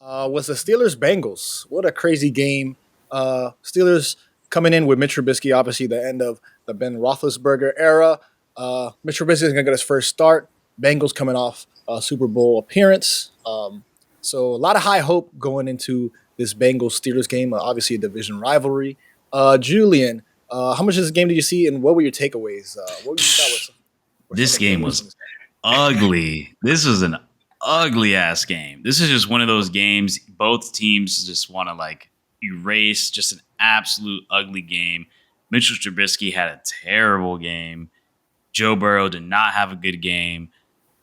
Was the Steelers Bengals. What a crazy game. Steelers coming in with Mitch Trubisky, obviously the end of the Ben Roethlisberger era. Mitch Trubisky is going to get his first start. Bengals coming off a Super Bowl appearance. So a lot of high hope going into this Bengals Steelers game. Obviously a division rivalry. Julian, how much of this game did you see, and what were your takeaways? What you thought were some This of the game moves? was ugly. This was an ugly ass game. This is just one of those games both teams just want to like erase. Just an absolute ugly game. Mitchell Trubisky had a terrible game. Joe Burrow did not have a good game.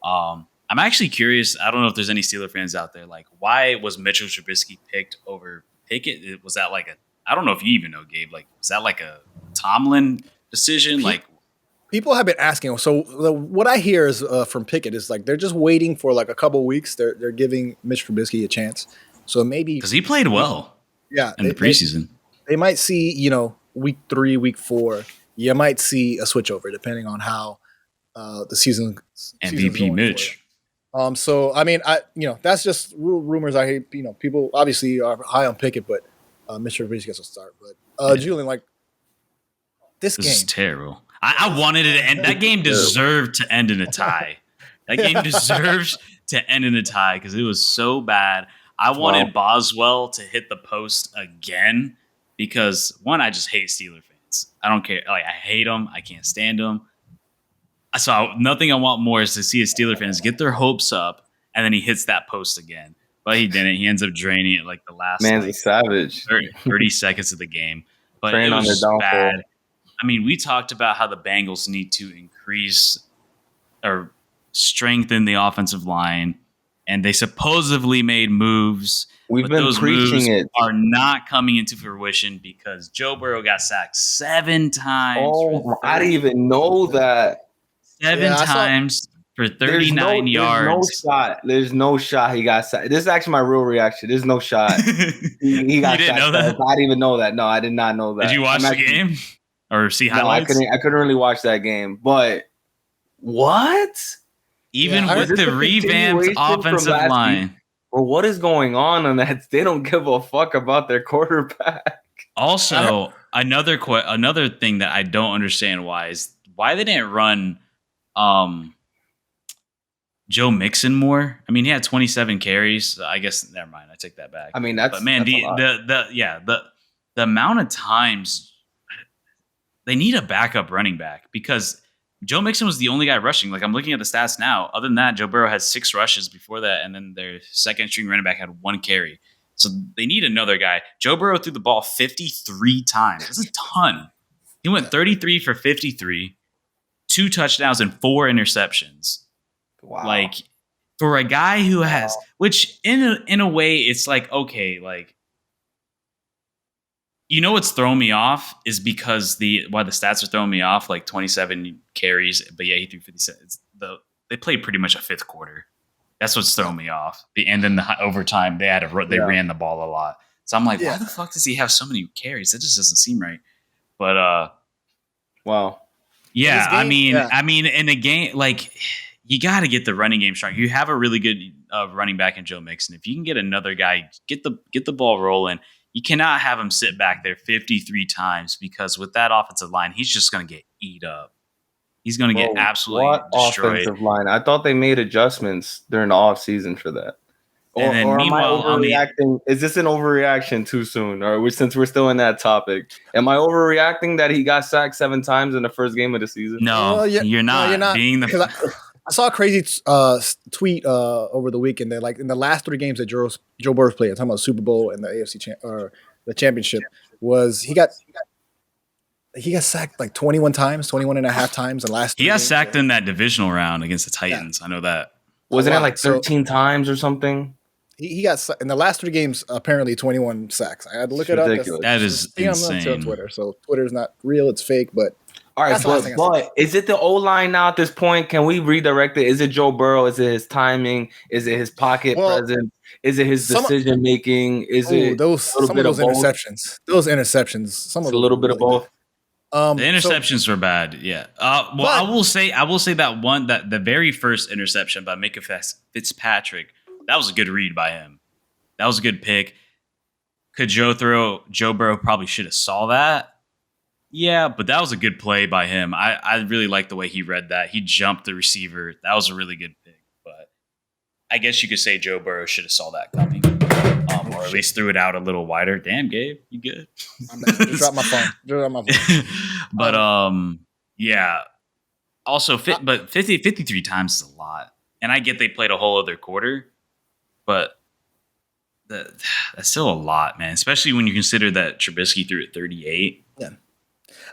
I'm actually curious. I don't know if there's any Steeler fans out there. Like, why was Mitchell Trubisky picked over Pickett? Was that like a? I don't know if you even know, Gabe. Like, was that like a Tomlin decision? Like, People have been asking. So what I hear is from Pickett is like they're just waiting for like a couple weeks. They're giving Mitch Trubisky a chance. So maybe because he played well yeah, in the preseason. they might see week 3, week 4. You might see a switchover depending on how the season's MVP going for Mitch. them. So I mean, that's just rumors. I hate people obviously are high on Pickett, but Mitch Trubisky gets a start. But Julian, like this This is game, terrible. I wanted it to end. That game deserved to end in a tie. That game deserves to end in a tie because it was so bad. I wanted Boswell to hit the post again because, one, I just hate Steeler fans. I don't care. Like, I hate them. I can't stand them. So nothing I want more is to see a Steeler fans get their hopes up, and then he hits that post again. But he didn't. He ends up draining it like the last Man's a savage. 30 seconds of the game. But Praying it on was their just downfall. bad. I mean, we talked about how the Bengals need to increase or strengthen the offensive line, and they supposedly made moves. We've but been those preaching moves it. are not coming into fruition because Joe Burrow got sacked 7 times. Oh, I didn't even know that. 7 Yeah, I saw- times for 39 yards. There's no shot he got sacked. This is actually my real reaction. There's no shot. He got You didn't know that? I didn't even know that. No, I did not know that. Did you watch the game or see No, highlights? I couldn't really watch that game. But what? Even Yeah, with is this the a revamped continuation from offensive last line. Or what is going on that? They don't give a fuck about their quarterback. Also, another thing that I don't understand why they didn't run Joe Mixon more. I mean, he had 27 carries. I guess never mind. I take that back. I mean, that's but man, that's a lot. the amount of times they need a backup running back because Joe Mixon was the only guy rushing. Like, I'm looking at the stats now. Other than that, Joe Burrow had 6 rushes before that, and then their second string running back had 1 carry. So they need another guy. Joe Burrow threw the ball 53 times. That's a ton. He went 33 for 53, 2 touchdowns and 4 interceptions. Wow. Like, for a guy who has, which in a way, it's like, okay, like, what's throwing me off is because why the stats are throwing me off, like 27 carries, but yeah, he threw 57. They played pretty much a fifth quarter. That's what's throwing me off. And then the overtime, they ran the ball a lot. So I'm like, why the fuck does he have so many carries? That just doesn't seem right. But wow. Yeah, game, I mean, in a game, like, you got to get the running game strong. You have a really good running back in Joe Mixon. If you can get another guy, get the ball rolling. You cannot have him sit back there 53 times because with that offensive line, he's just going to get eat up. He's going to get absolutely destroyed. Offensive line? I thought they made adjustments during the offseason for that. And then meanwhile, am I overreacting? Is this an overreaction too soon? Or since we're still in that topic, am I overreacting that he got sacked 7 times in the first game of the season? No, you're not. You're not. Being the I saw a crazy tweet over the weekend that, like, in the last 3 games that Joe Burrow played, I'm talking about Super Bowl and the AFC or the championship, was he got sacked like 21 times, 21 and a half times in the last 3 He got games. sacked in that divisional round against the Titans. I know that. Wasn't it like 13 times or something? He got in the last 3 games apparently 21 sacks. I had to look it ridiculous. up. That is insane. On Twitter, so Twitter's not real; it's fake. But all right, but is it the O-line now at this point? Can we redirect it? Is it Joe Burrow? Is it his timing? Is it his pocket presence? Is it his decision making? Is it those interceptions? Those interceptions. Some of a little bit of both. The interceptions were bad. Yeah. I will say that the very first interception by Micah Fitzpatrick, that was a good read by him. That was a good pick. Could Joe Burrow probably should have saw that. Yeah, but that was a good play by him. I really like the way he read that. He jumped the receiver. That was a really good pick. But I guess you could say Joe Burrow should have saw that coming, or at least threw it out a little wider. Damn, Gabe, you good? Just drop my phone. But yeah. Also, but 53 times is a lot, and I get they played a whole other quarter, but that's still a lot, man. Especially when you consider that Trubisky threw at 38. Yeah.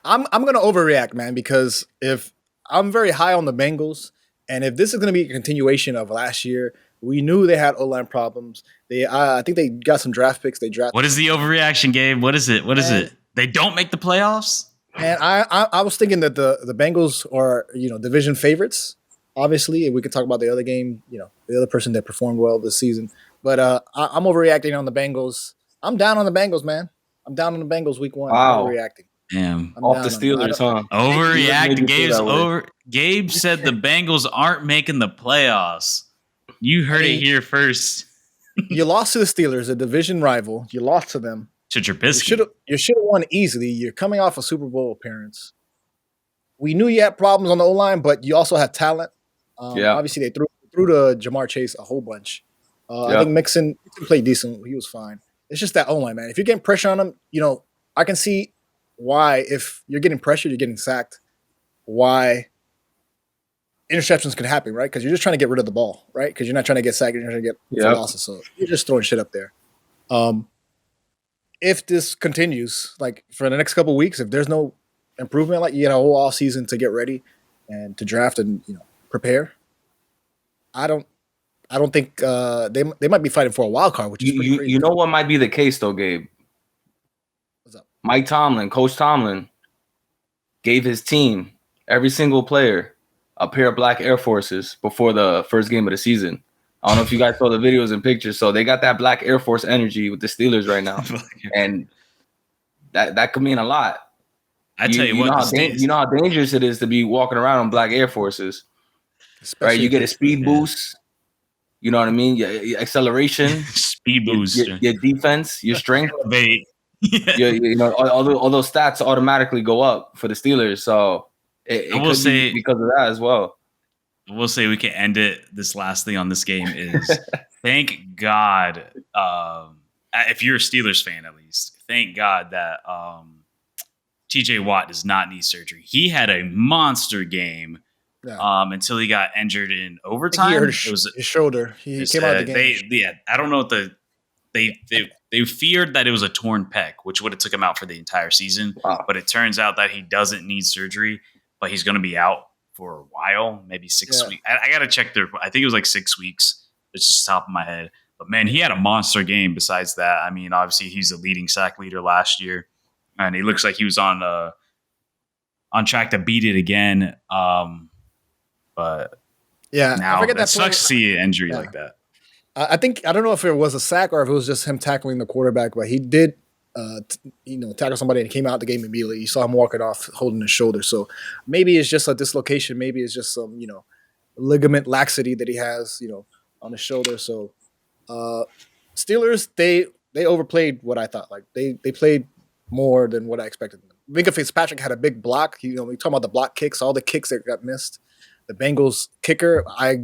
I'm gonna overreact, man, because if I'm very high on the Bengals, and if this is gonna be a continuation of last year, we knew they had O-line problems. I think they got some draft picks. They drafted. What is the overreaction, Gabe? What is it? What is it? They don't make the playoffs? And I was thinking that the Bengals are division favorites. Obviously, and we could talk about the other game. The other person that performed well this season. But I'm overreacting on the Bengals. I'm down on the Bengals, man. I'm down on the Bengals week 1. Wow. I'm overreacting. Damn. Off the Steelers, huh? Overreact. Gabe said the Bengals aren't making the playoffs. You heard it here first. You lost to the Steelers, a division rival. You lost to them. To Trubisky. You should have won easily. You're coming off a Super Bowl appearance. We knew you had problems on the O-line, but you also had talent. Obviously, they threw to Jamar Chase a whole bunch. I think Mixon played decent. He was fine. It's just that O-line, man. If you're getting pressure on him, I can see why, if you're getting pressured, you're getting sacked, why interceptions can happen, right? Because you're just trying to get rid of the ball, right? Because you're not trying to get sacked, you're trying to get losses. So you're just throwing shit up there. If this continues, like for the next couple of weeks, if there's no improvement, like you get a whole off season to get ready and to draft and prepare, I don't think they might be fighting for a wild card, which is pretty crazy. You know what might be the case though, Gabe? What's up? Coach Tomlin, gave his team, every single player, a pair of black Air Forces before the first game of the season. I don't know if you guys saw the videos and pictures. So they got that black Air Force energy with the Steelers right now, and that could mean a lot. I tell you what, you know how dangerous it is to be walking around on black Air Forces, right? You get a speed boost. You know what I mean? Your acceleration, speed boost, your defense, your strength. All those stats automatically go up for the Steelers. So it could be because of that as well. We'll say we can end it. This last thing on this game is thank God. If you're a Steelers fan, at least, thank God that TJ Watt does not need surgery. He had a monster game until he got injured in overtime. It was his shoulder. He came out of the game. I don't know what they feared that it was a torn pec, which would have took him out for the entire season. Wow. But it turns out that he doesn't need surgery, but he's going to be out for a while, maybe 6 weeks. I got to check I think it was like 6 weeks. It's just top of my head. But man, he had a monster game besides that. I mean, obviously he's the leading sack leader last year, and he looks like he was on track to beat it again. But now that sucks to see an injury like that. I don't know if it was a sack or if it was just him tackling the quarterback, but he did tackle somebody and came out the game immediately. You saw him walking off holding his shoulder. So maybe it's just a dislocation. Maybe it's just some, ligament laxity that he has, on his shoulder. So Steelers, they overplayed what I thought. Like they played more than what I expected. Minka Fitzpatrick had a big block. We talk about the block kicks, all the kicks that got missed. The Bengals kicker, I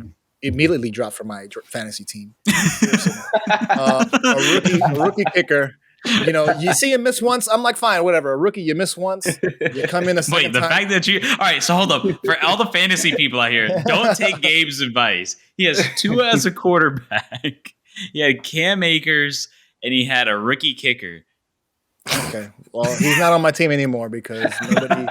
immediately dropped from my fantasy team. A rookie kicker. You see him miss once, I'm like, fine, whatever. A rookie, you miss once, you come in a second time. Fact that all right, so hold up. For all the fantasy people out here, don't take Gabe's advice. He has Tua as a quarterback. He had Cam Akers, and he had a rookie kicker. Okay, well, he's not on my team anymore because nobody